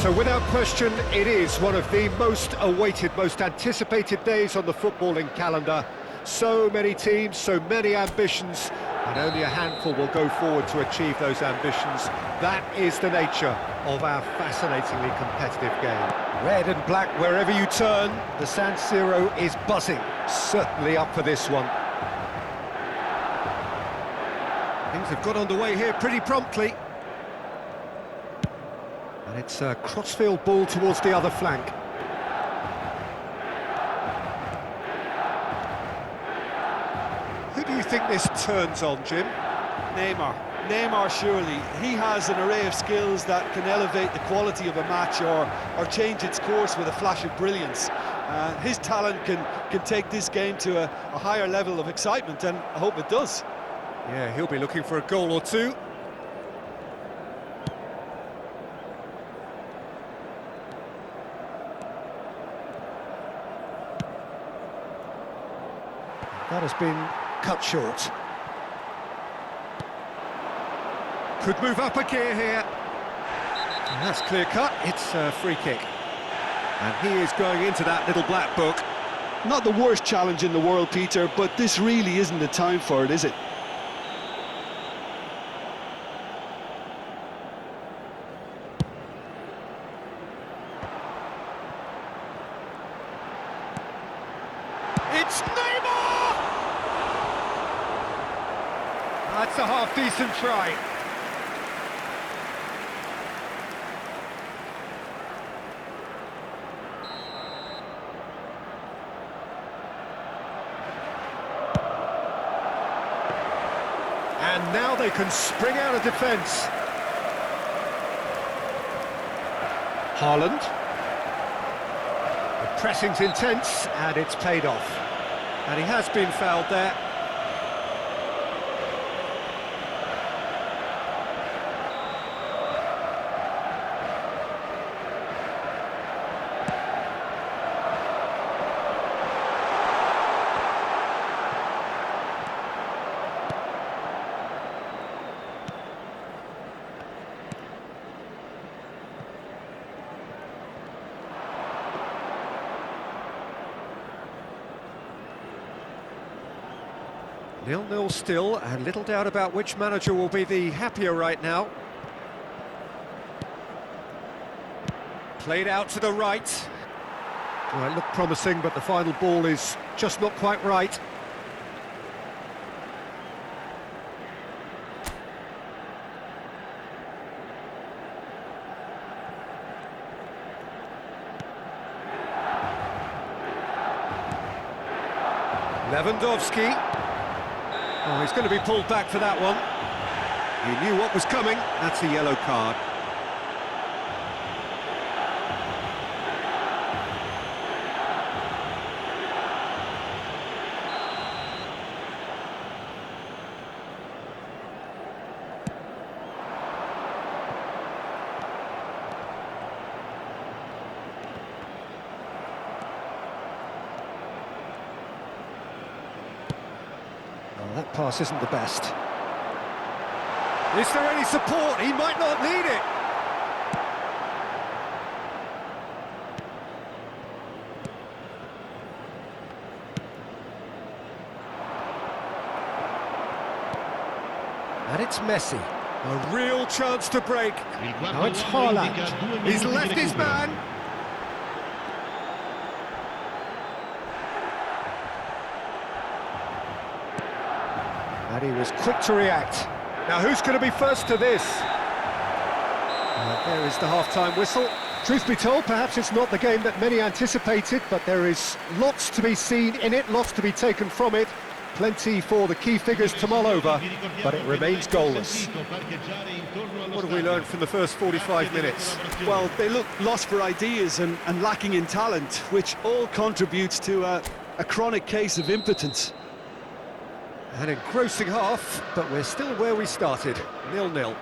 So without question, it is one of the most awaited, most anticipated days on the footballing calendar. So many teams, so many ambitions, and only a handful will go forward to achieve those ambitions. That is the nature of our fascinatingly competitive game. Red and black wherever you turn, the San Siro is buzzing. Certainly up for this one. Things have got underway here pretty promptly. And it's a crossfield ball towards the other flank. Who do you think this turns on, Jim? Neymar, surely. He has an array of skills that can elevate the quality of a match or change its course with a flash of brilliance. His talent can take this game to a higher level of excitement, and I hope it does. Yeah, he'll be looking for a goal or two. That has been cut short. Could move up a gear here. And that's clear cut, it's a free kick. And he is going into that little black book. Not the worst challenge in the world, Peter, but this really isn't the time for it, is it? It's Neymar! That's a half-decent try. And now they can spring out of defence. Haaland. The pressing's intense, and it's paid off. And he has been fouled there. Nil-nil still, and little doubt about which manager will be the happier right now. Played out to the right. Well, it looked promising, but the final ball is just not quite right. Lewandowski. Oh, he's going to be pulled back for that one. He knew what was coming. That's a yellow card. That pass isn't the best. Is there any support? He might not need it. And it's Messi. A real chance to break. Now it's Haaland. He's left his man. And he was quick to react. Now who's going to be first to this? There is the half-time whistle. Truth be told, perhaps it's not the game that many anticipated, but there is lots to be seen in it, lots to be taken from it. Plenty for the key figures to mull over, but it remains goalless. What have we learned from the first 45 minutes? Well, they look lost for ideas and lacking in talent, which all contributes to a chronic case of impotence. An engrossing half, but we're still where we started, 0-0.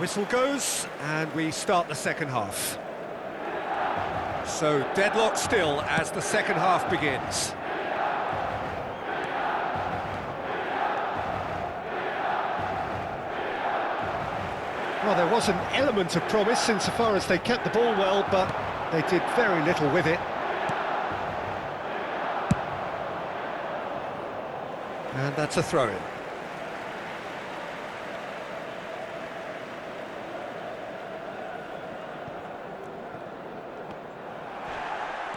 Whistle goes, and we start the second half. So, deadlock still as the second half begins. Well, there was an element of promise insofar as they kept the ball well, but they did very little with it. And that's a throw-in.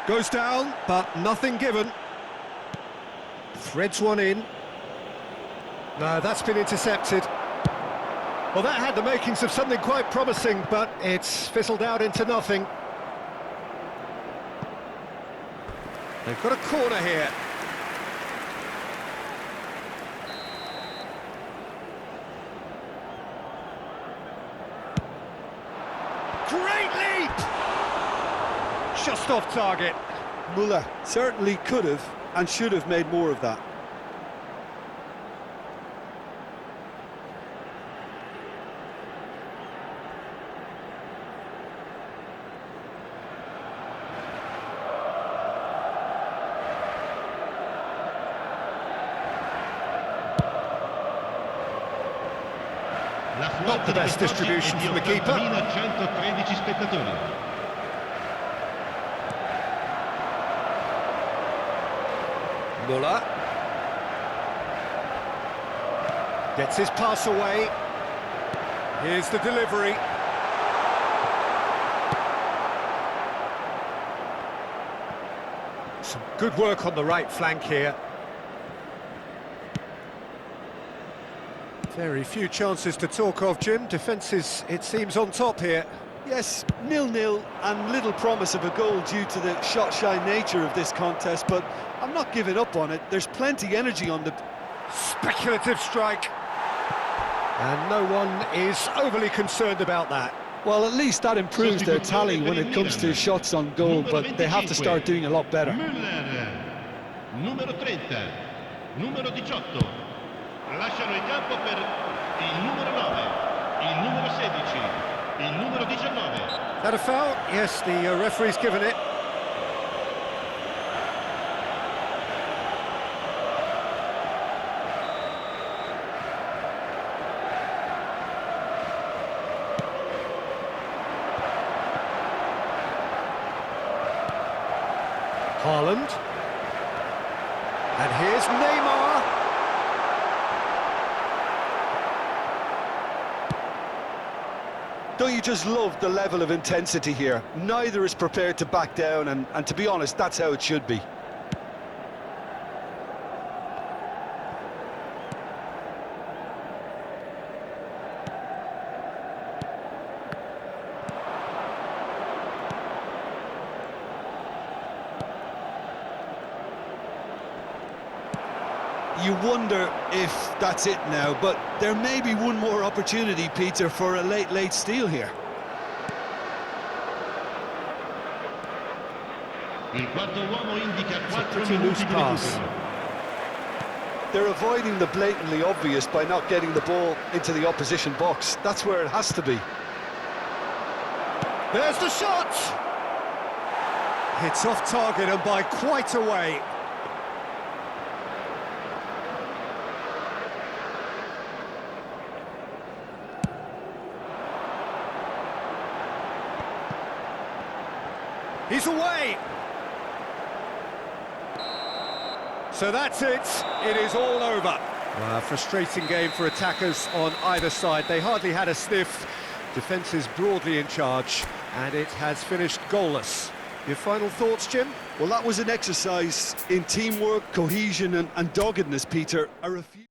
Goes down, but nothing given. Threads one in. No, that's been intercepted. Well, that had the makings of something quite promising, but it's fizzled out into nothing. They've got a corner here. Great leap! Just off target. Muller certainly could have and should have made more of that. Not the best distribution from the keeper. 113 spettatori. Muller gets his pass away. Here's the delivery. Some good work on the right flank here. Very few chances to talk of, Jim. Defence is, it seems, on top here. Yes, 0-0 and little promise of a goal due to the shot-shy nature of this contest, but I'm not giving up on it. There's plenty energy on the... Speculative strike. And no one is overly concerned about that. Well, at least that improves their tally when it comes to shots on goal, but they have to start doing a lot better. Müller, numero 30, numero 18. Lasciano il campo per il numero 9, il numero 16, il numero 19. Is that a foul? Yes, the referee's given it. Haaland. And here's Neymar. Don't you just love the level of intensity here? Neither is prepared to back down, and to be honest, that's how it should be. You wonder if that's it now, but there may be one more opportunity, Peter, for a late steal here. Il quarto uomo indica 4 pretty minuti loose di pass. recupero. They're avoiding the blatantly obvious by not getting the ball into the opposition box. That's where it has to be. There's the shot! It's off target and by quite a way. He's away! So that's it. It is all over. Well, frustrating game for attackers on either side. They hardly had a sniff. Defence is broadly in charge, and it has finished goalless. Your final thoughts, Jim? Well, that was an exercise in teamwork, cohesion and doggedness, Peter. A refuse.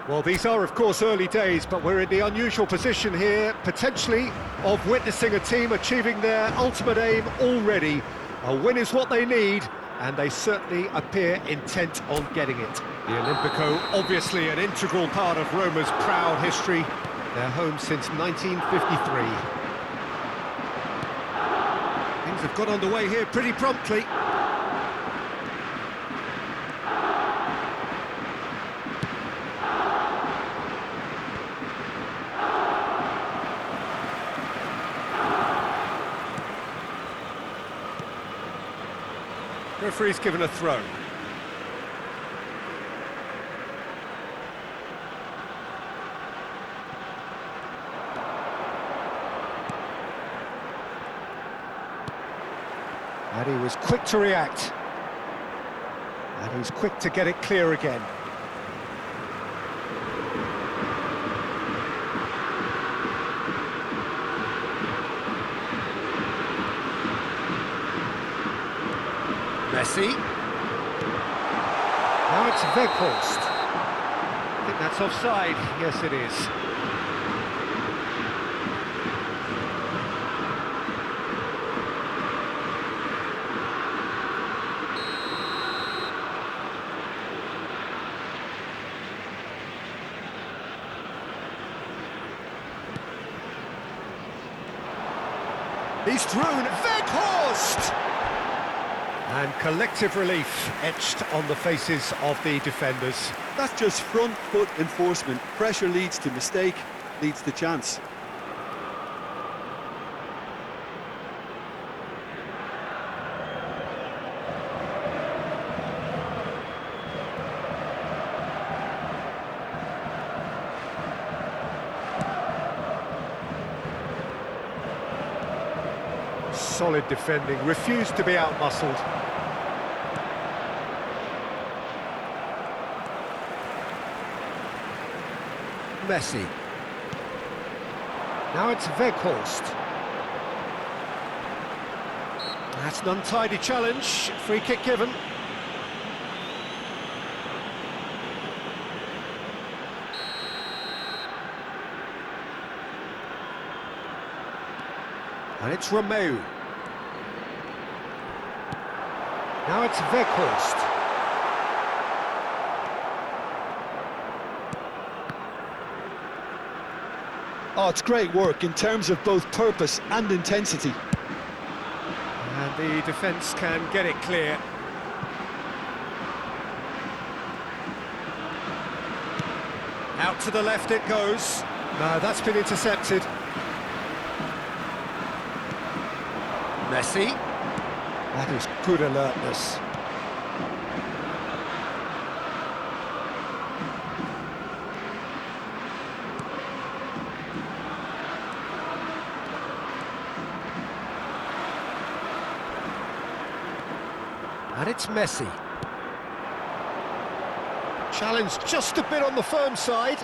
Well, these are, of course, early days, but we're in the unusual position here, potentially, of witnessing a team achieving their ultimate aim already. A win is what they need, and they certainly appear intent on getting it. The Olimpico, obviously an integral part of Roma's proud history. They're home since 1953. Things have got underway here pretty promptly. Referee's given a throw. And he was quick to react. And he's quick to get it clear again. Messi. Now it's Weghorst. I think that's offside. Yes, it is. He's through. Weghorst! And collective relief etched on the faces of the defenders. That's just front foot enforcement. Pressure leads to mistake, leads to chance. Solid defending, refused to be outmuscled. Messi. Now it's Weghorst. That's an untidy challenge. Free kick given. And it's Romeu. Now it's Weghorst. Oh, it's great work in terms of both purpose and intensity. And the defence can get it clear. Out to the left it goes. No, that's been intercepted. Messi. That is good alertness. And it's Messi. Challenge just a bit on the firm side.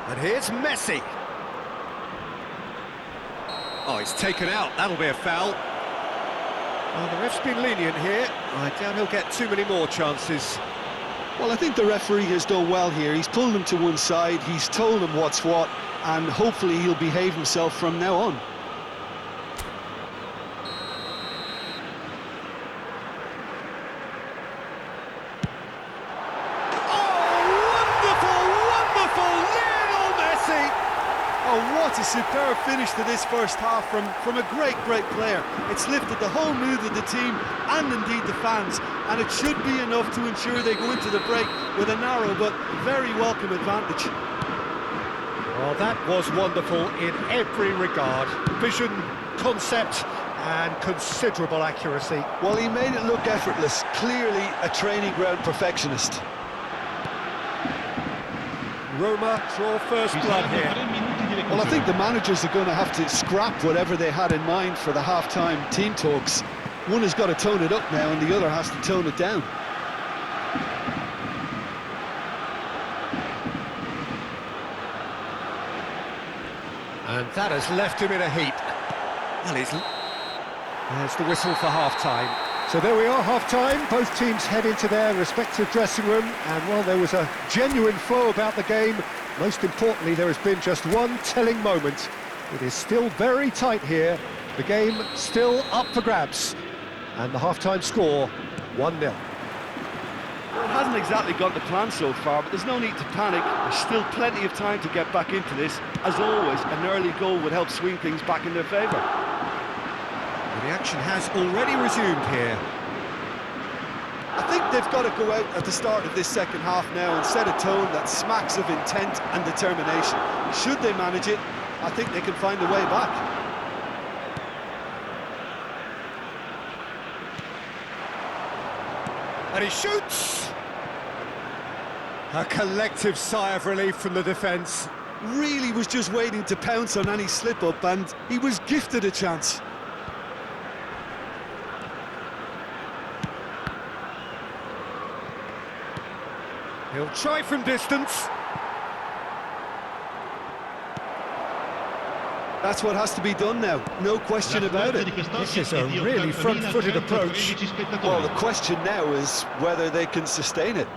And here's Messi. Oh, he's taken out. That'll be a foul. Well, the ref's been lenient here. I doubt he'll get too many more chances. Well, I think the referee has done well here. He's pulled him to one side, he's told him what's what, and hopefully he'll behave himself from now on. Oh, what a superb finish to this first half from a great player. It's lifted the whole mood of the team and indeed the fans, and it should be enough to ensure they go into the break with a narrow but very welcome advantage. Well, that was wonderful in every regard. Vision, concept and considerable accuracy. Well, he made it look effortless, clearly a training ground perfectionist. Roma draw first blood here. Well, I think the managers are going to have to scrap whatever they had in mind for the half-time team talks. One has got to tone it up now and the other has to tone it down. And that has left him in a heap. Well, there's the whistle for half-time. So there we are, half-time. Both teams head into their respective dressing room, and while there was a genuine flow about the game, most importantly, there has been just one telling moment. It is still very tight here. The game still up for grabs, and the half-time score, 1-0. Well, it hasn't exactly gone to plan so far, but there's no need to panic. There's still plenty of time to get back into this. As always, an early goal would help swing things back in their favour. The action has already resumed here. I think they've got to go out at the start of this second half now and set a tone that smacks of intent and determination. Should they manage it, I think they can find a way back. And he shoots! A collective sigh of relief from the defence. Really was just waiting to pounce on any slip-up, and he was gifted a chance. He'll try from distance. That's what has to be done now, no question about it. This is a really front-footed approach. Well, the question now is whether they can sustain it.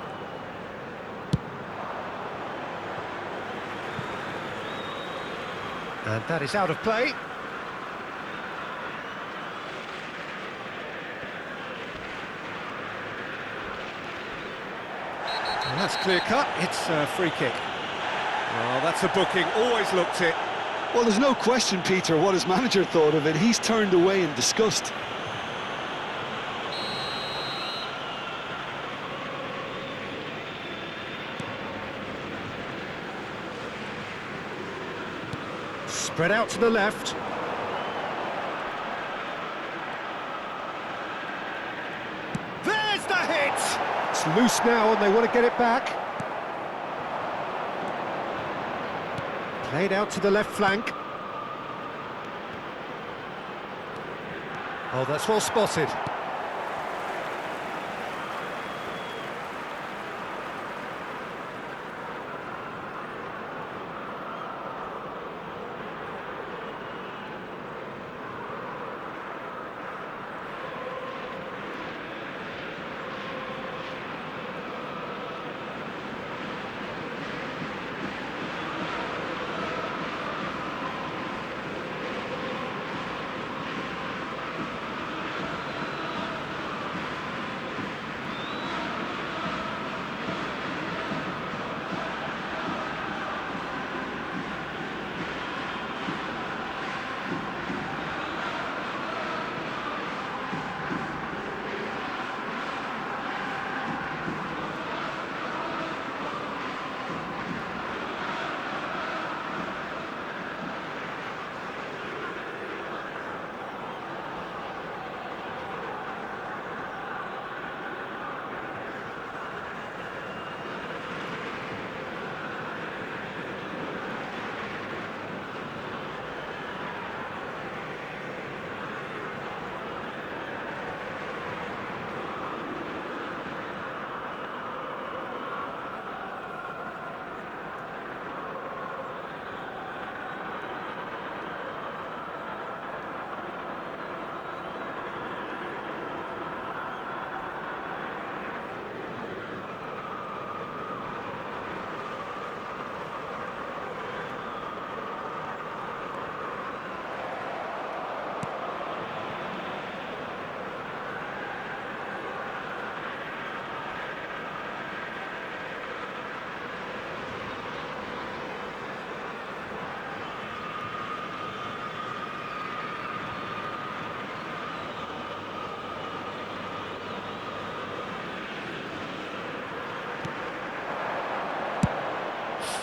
And that is out of play. Well, that's clear-cut. It's a free kick. Oh, that's a booking. Always looked it. Well, there's no question, Peter, what his manager thought of it. He's turned away in disgust. Spread out to the left. There's the hit! It's loose now and they want to get it back. Played out to the left flank. Oh, that's well spotted.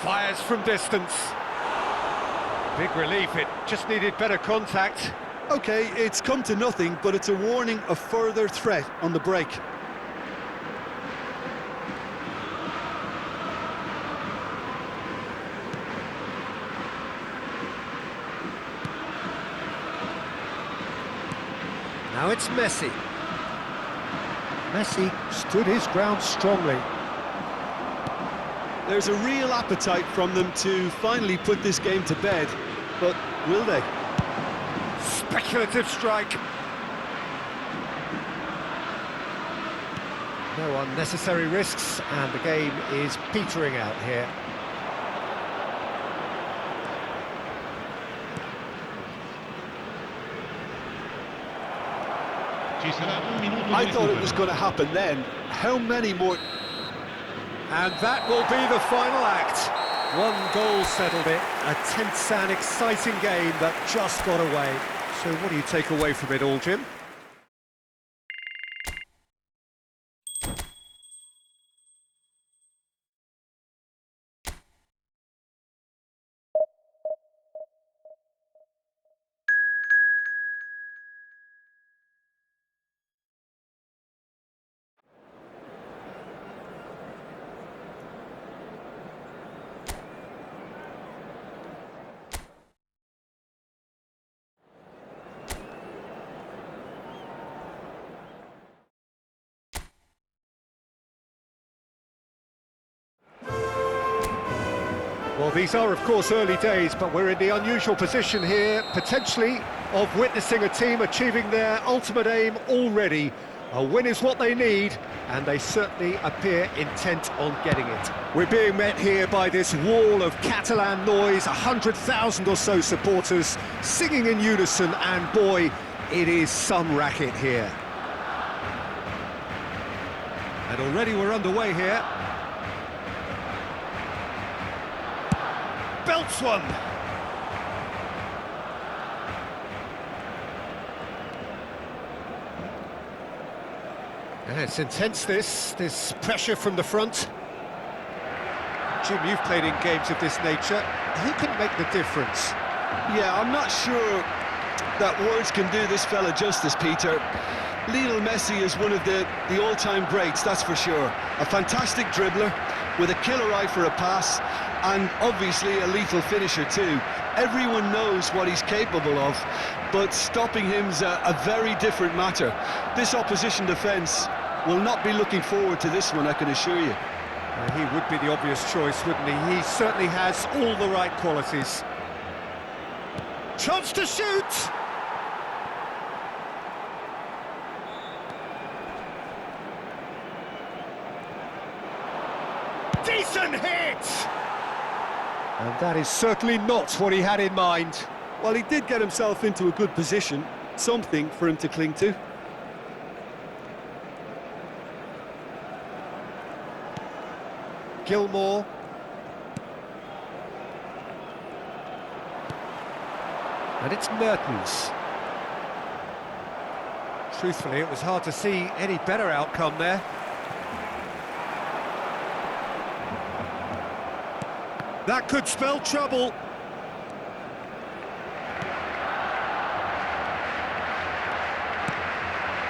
Fires from distance. Big relief, it just needed better contact. OK, it's come to nothing, but it's a warning of further threat on the break. Now it's Messi. Messi stood his ground strongly. There's a real appetite from them to finally put this game to bed, but will they? Speculative strike. No unnecessary risks, and the game is petering out here. I thought it was going to happen then. How many more? And that will be the final act. One goal settled it. A tense and exciting game that just got away. So what do you take away from it all, Jim? Well, these are, of course, early days, but we're in the unusual position here, potentially, of witnessing a team achieving their ultimate aim already. A win is what they need, and they certainly appear intent on getting it. We're being met here by this wall of Catalan noise, 100,000 or so supporters singing in unison, and boy, it is some racket here. And already we're underway here. Belts one. And it's intense, this pressure from the front. Jim, you've played in games of this nature. Who can make the difference? Yeah, I'm not sure that words can do this fella justice, Peter. Lionel Messi is one of the all-time greats, that's for sure. A fantastic dribbler with a killer eye for a pass, and obviously a lethal finisher too. Everyone knows what he's capable of, but stopping him's a very different matter. This opposition defence will not be looking forward to this one, I can assure you. He would be the obvious choice, wouldn't he? He certainly has all the right qualities. Chance to shoot! Decent hit! And that is certainly not what he had in mind. Well, he did get himself into a good position, something for him to cling to. Gilmore. And it's Mertens. Truthfully, it was hard to see any better outcome there. That could spell trouble.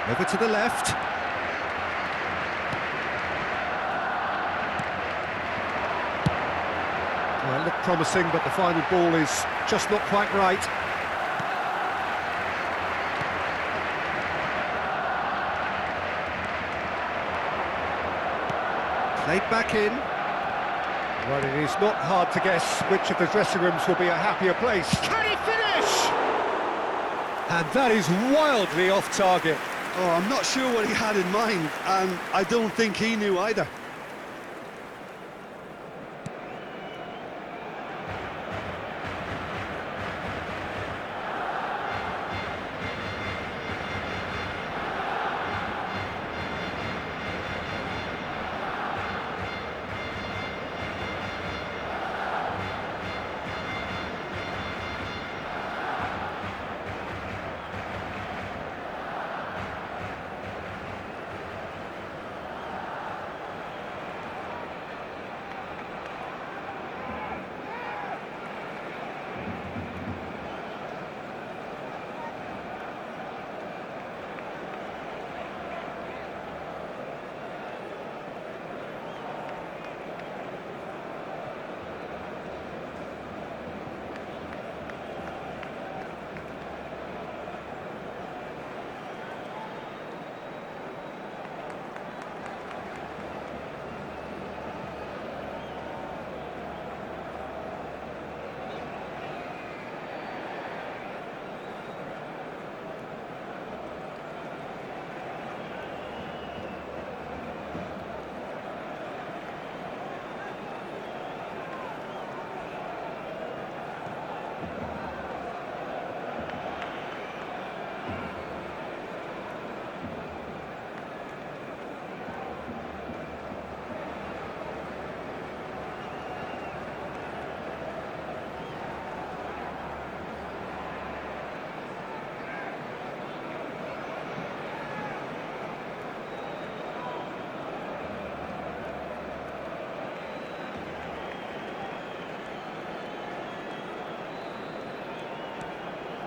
Over to the left. Well, it looked promising, but the final ball is just not quite right. Played back in. Well, it is not hard to guess which of the dressing rooms will be a happier place. Can he finish? And that is wildly off target. Oh, I'm not sure what he had in mind, and I don't think he knew either.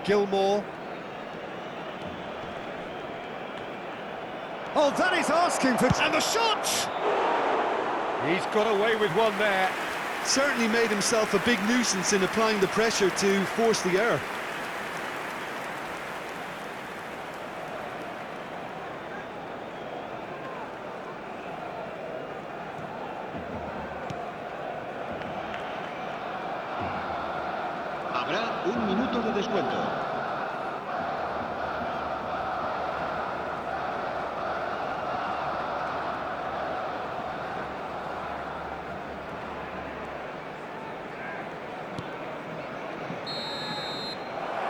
Gilmour. Oh, that is asking for... And the shot! He's got away with one there. Certainly made himself a big nuisance in applying the pressure to force the error. Habrá un minuto de descuento.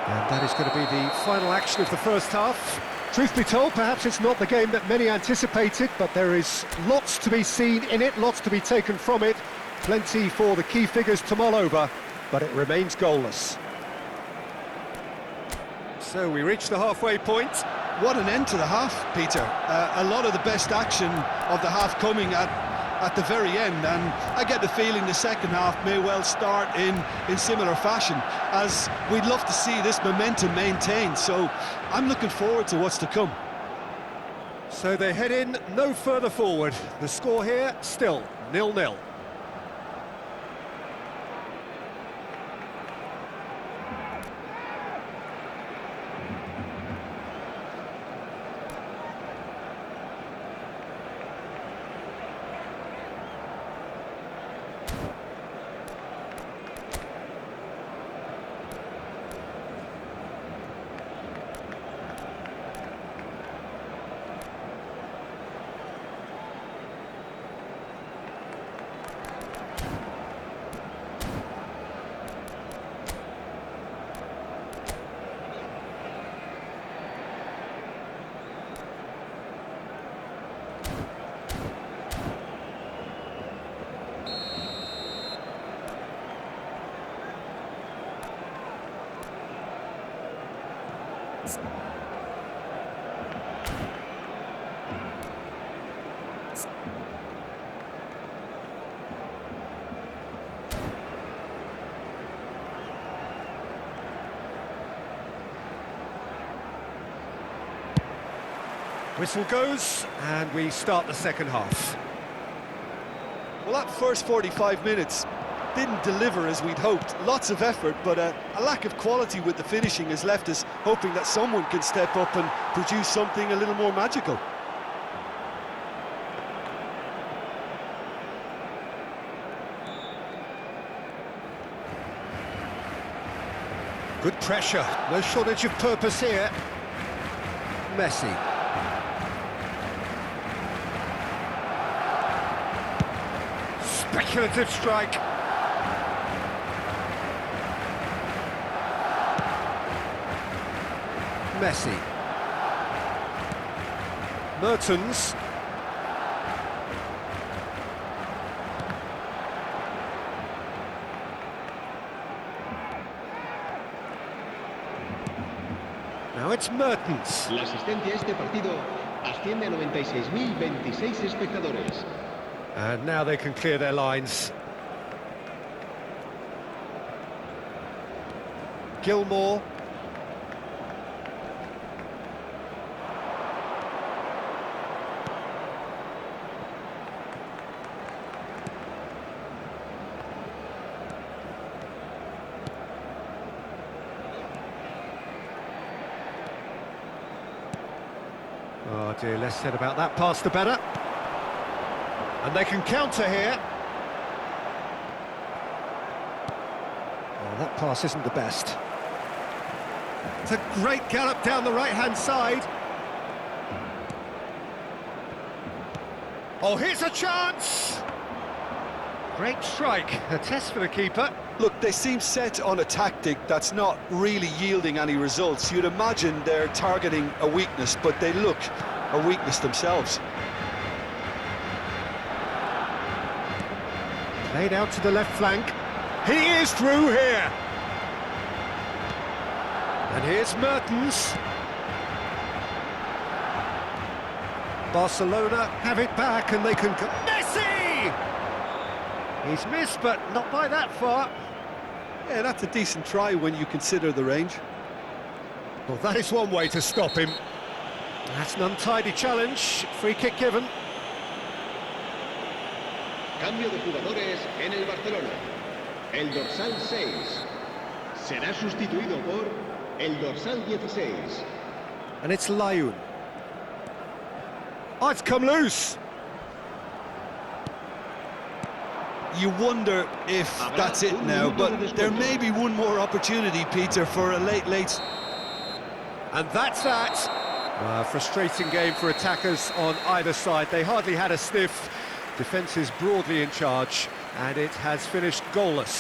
And that is going to be the final action of the first half. Truth be told, perhaps it's not the game that many anticipated, but there is lots to be seen in it, lots to be taken from it. Plenty for the key figures to mull over, but it remains goalless. So we reach the halfway point. What an end to the half, Peter. A lot of the best action of the half coming at the very end, and I get the feeling the second half may well start in similar fashion, as we'd love to see this momentum maintained, so I'm looking forward to what's to come. So they head in no further forward. The score here still 0-0. Whistle goes, and we start the second half. Well, that first 45 minutes didn't deliver as we'd hoped. Lots of effort, but a lack of quality with the finishing has left us hoping that someone can step up and produce something a little more magical. Good pressure, no shortage of purpose here. Messi. Speculative strike. Messi. Mertens. Now it's Mertens. La asistencia a este partido asciende a 96.026 espectadores. And now they can clear their lines. Gilmour. Oh dear, less said about that pass the better. And they can counter here. Oh, that pass isn't the best. It's a great gallop down the right-hand side. Oh, here's a chance! Great strike, a test for the keeper. Look, they seem set on a tactic that's not really yielding any results. You'd imagine they're targeting a weakness, but they look a weakness themselves. Played out to the left flank. He is through here. And here's Mertens. Barcelona have it back and they can... Messi! He's missed, but not by that far. Yeah, that's a decent try when you consider the range. Well, that is one way to stop him. That's an untidy challenge. Free kick given. Cambio de jugadores en el Barcelona. El dorsal 6 será sustituido por el dorsal 16. And it's Layun. Oh, it's come loose. You wonder if that's it now, but there may be one more opportunity, Peter, for a late... And that's that. Frustrating game for attackers on either side. They hardly had a sniff. Defence is broadly in charge, and it has finished goalless.